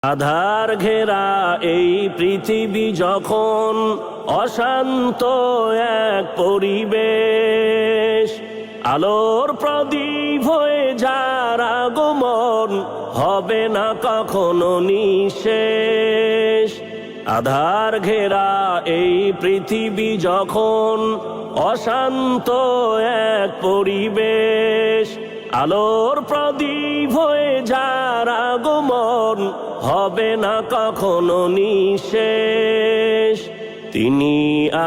আধার ঘেরা এই পৃথিবী যখন অশান্ত এক পরিবেশ, আলোর প্রদীপ হয়ে যার আগমন হবে না কখনো নিঃশেষ। আধার ঘেরা এই পৃথিবী যখন অশান্ত এক পরিবেশ, আলোর প্রদীপ হয়ে যার আগমন হবে না কখনো নিঃশেষ। তিনি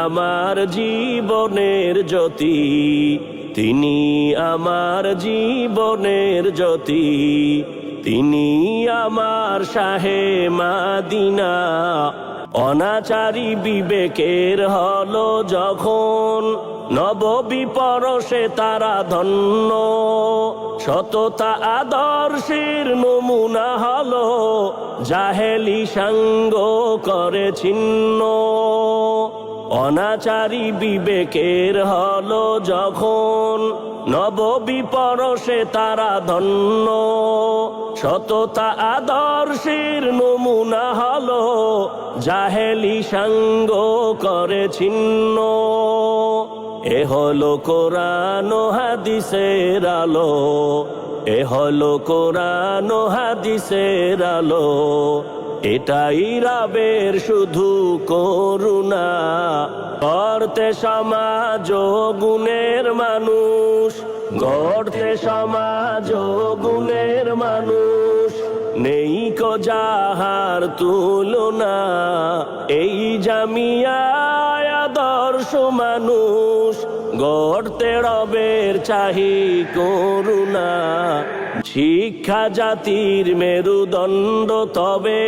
আমার জীবনের জ্যোতি, তিনি আমার জীবনের জ্যোতি, তিনি আমার শাহে মাদিনা। অনাচারী বিবেকের হলো যখন নববী পরশে তারা ধন্য, সততা আদর্শের নমুনা হলো জাহেলি সাঙ্গ করে ছিন্ন। অনাচারী বিবেকের হলো যখন নববী পরশে তারা ধন্য, সততা আদর্শের নমুনা হলো জাহেলি সাঙ্গ করে ছিন্ন। এ হলো কোরআন ও হাদিসের আলো, এ হলো কোরআন ও হাদিসের আলো, এটাই রবের শুধু করুণা। গড়তে সমাজ ও গুণের মানুষ, গড়তে সমাজ ও গুণের মানুষ, নেই কো যাহার তুলনা। এই জামিয়ায় আদর্শ মানুষ গড়তে রবের চাহি করুণা। শিক্ষা জাতির মেরুদণ্ড, তবে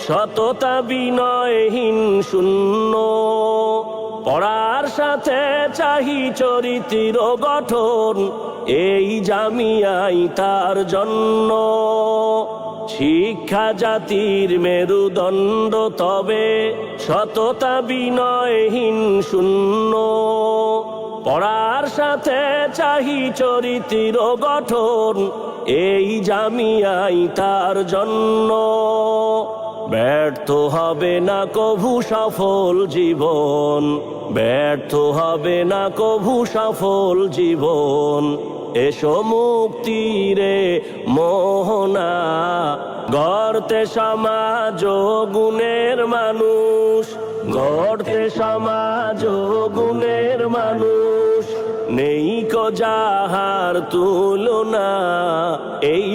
সততা বিনয়হীন শূন্য। পড়ার সাথে চাহি চরিত্র গঠন, এই জামিয়াই তার জন্য। শিক্ষা জাতির মেরুদণ্ড, তবে সততা বিনয়হীন শূন্য। পড়ার সাথে চাহি চরিত্র গঠন, এই জামিয়াই তার জন্য। ব্যর্থ হবে না কভু সফল জীবন, ব্যর্থ হবে না কভু সফল জীবন। এসো মুক্তিরে মোহনা, গড়তে সমাজ ও গুণের মানুষ, গড়তে সমাজ ও গুণের মানুষ, নেই কো যাহার তুলনা। এই